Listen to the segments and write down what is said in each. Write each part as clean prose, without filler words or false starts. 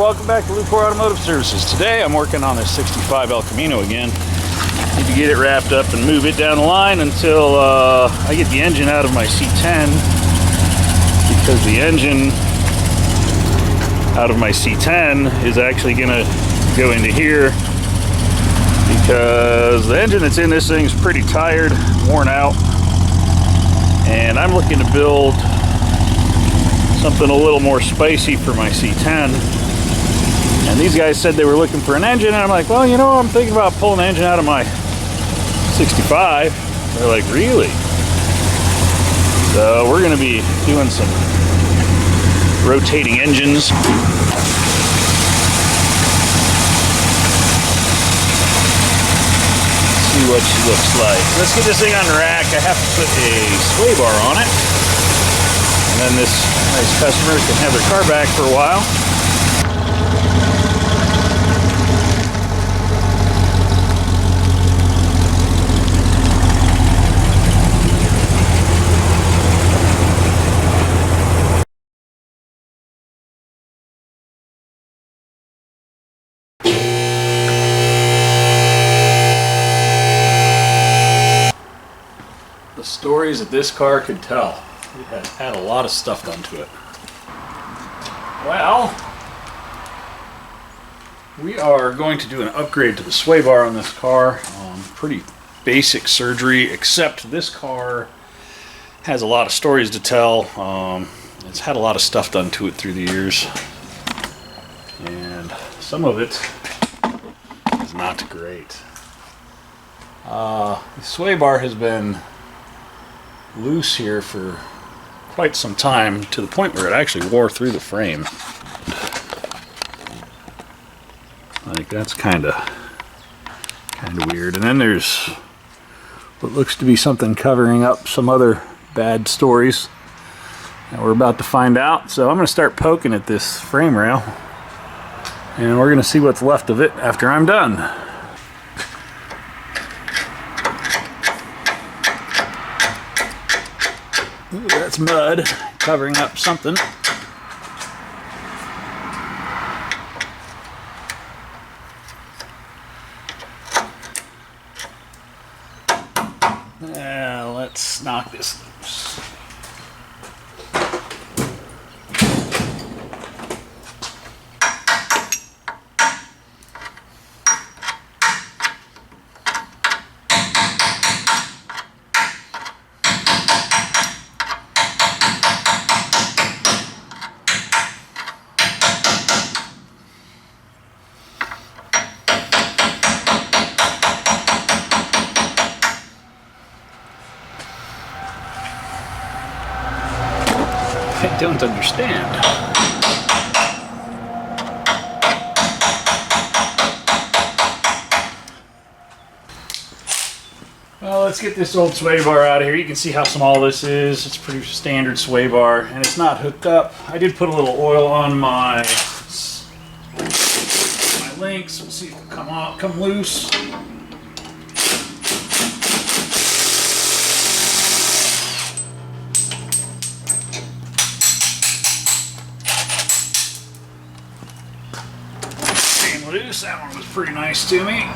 welcome back to Lucore Automotive Services. Today I'm working on this 65 El Camino again. Need to get it wrapped up and move it down the line until I get the engine out of my C10, because the engine out of my C10 is actually going to go into here, because the engine that's in this thing is pretty tired, worn out, and I'm looking to build something a little more spicy for my C10. And these guys said they were looking for an engine, and I'm like, well, you know, I'm thinking about pulling the engine out of my 65. They're like, really? So we're going to be doing some rotating engines. See what she looks like. Let's get this thing on the rack. I have to put a sway bar on it, and then this nice customer can have their car back for a while. The stories that this car could tell. It has had a lot of stuff done to it. Well, we are going to do an upgrade to the sway bar on this car. Pretty basic surgery, except this car has a lot of stories to tell. It's had a lot of stuff done to it through the years, and some of it is not great. The sway bar has been loose here for quite some time, to the point where it actually wore through the frame. Like, that's kind of weird. And then there's what looks to be something covering up some other bad stories that we're about to find out. So I'm going to start poking at this frame rail, and we're going to see what's left of it after I'm done. Ooh, that's mud covering up something. Let's knock this loose. I don't understand. Well, let's get this old sway bar out of here. You can see how small this is. It's a pretty standard sway bar, and it's not hooked up. I did put a little oil on my links. We'll see if it'll come loose. Loose. That one was pretty nice to me.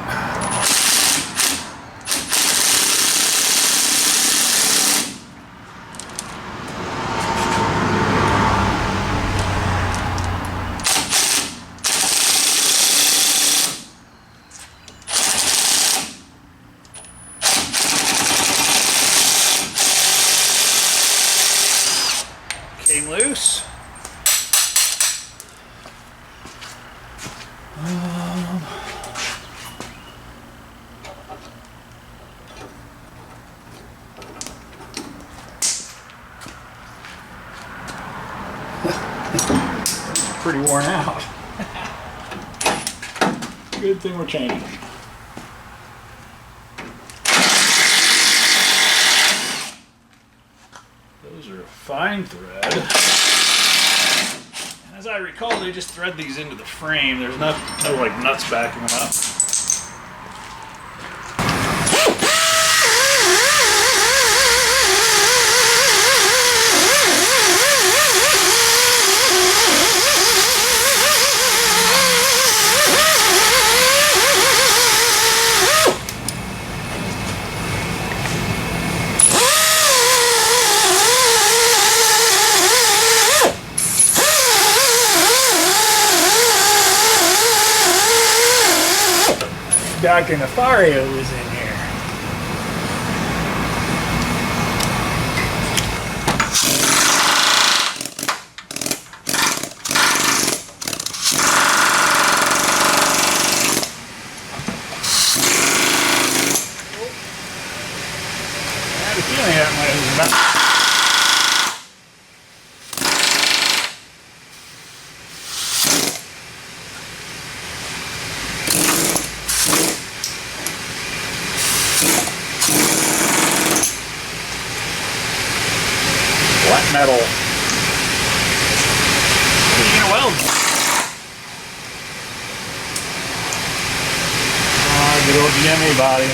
Came loose. Pretty worn out. Good thing we're changing. Those are a fine thread. And as I recall, they just thread these into the frame. There's no like nuts backing them up. Dr. Nefario was in here. I had a feeling that might have been about. What metal? What are you gonna weld? Oh, good old GMA body.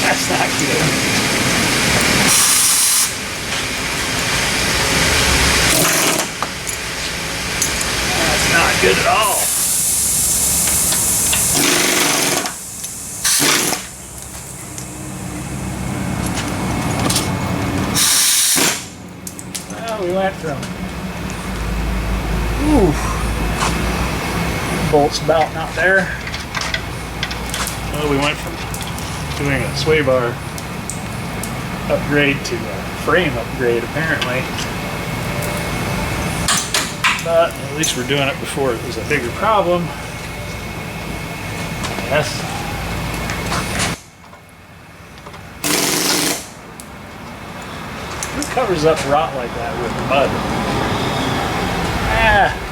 That's not good. That's not good at all. Well, we went from bolts about not there. Well, we went from doing a sway bar upgrade to a frame upgrade, apparently. But at least we're doing it before it was a bigger problem. Yes. Who covers up rot like that with mud? Ah.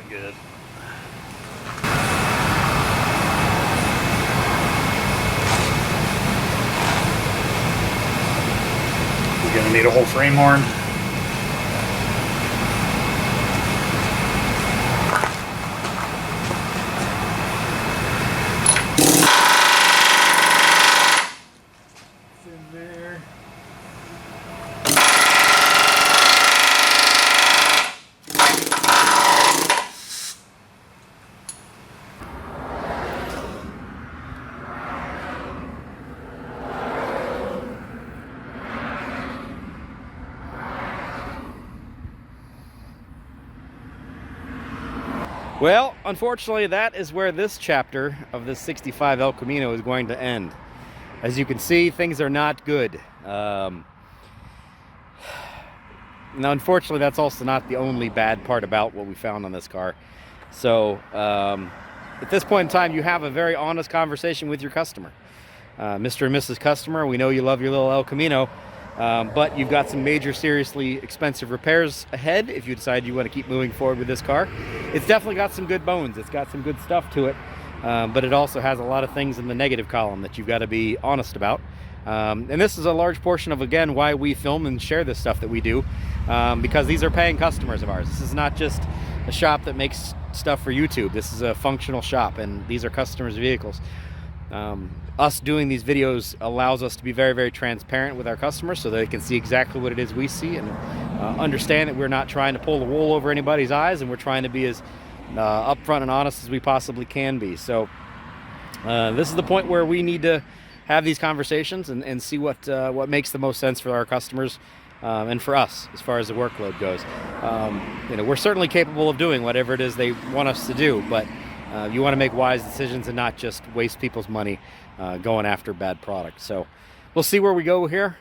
Good. We're gonna need a whole frame horn. It's in there. Well, unfortunately, that is where this chapter of this 65 El Camino is going to end. As you can see, things are not good. Now, unfortunately, that's also not the only bad part about what we found on this car. So, at this point in time, you have a very honest conversation with your customer. Mr. and Mrs. Customer, we know you love your little El Camino, but you've got some major, seriously expensive repairs ahead if you decide you want to keep moving forward with this car. It's definitely got some good bones. It's got some good stuff to it, but it also has a lot of things in the negative column that you've got to be honest about. And this is a large portion of, again, why we film and share this stuff that we do, because these are paying customers of ours. This is not just a shop that makes stuff for YouTube. This is a functional shop, and these are customers' vehicles. Us doing these videos allows us to be very, very transparent with our customers so they can see exactly what it is we see and understand that we're not trying to pull the wool over anybody's eyes, and we're trying to be as upfront and honest as we possibly can be. So This is the point where we need to have these conversations and see what makes the most sense for our customers and for us as far as the workload goes. We're certainly capable of doing whatever it is they want us to do, but you want to make wise decisions and not just waste people's money going after bad products. So we'll see where we go here.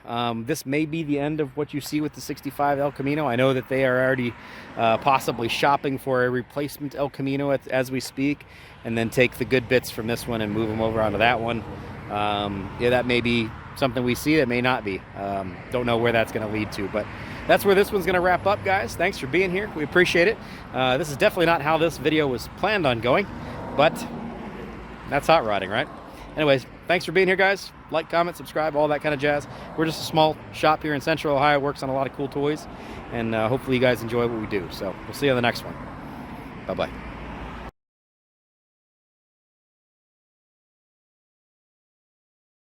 This may be the end of what you see with the 65 El Camino. I know that they are already possibly shopping for a replacement El Camino as we speak, and then take the good bits from this one and move them over onto that one. That may be something we see, that may not be. Don't know where that's going to lead to, but that's where this one's going to wrap up, guys. Thanks for being here. We appreciate it. This is definitely not how this video was planned on going, but that's hot rodding, right? Anyways, thanks for being here, guys. Like, comment, subscribe, all that kind of jazz. We're just a small shop here in Central Ohio, works on a lot of cool toys, and hopefully you guys enjoy what we do. So we'll see you on the next one. Bye-bye.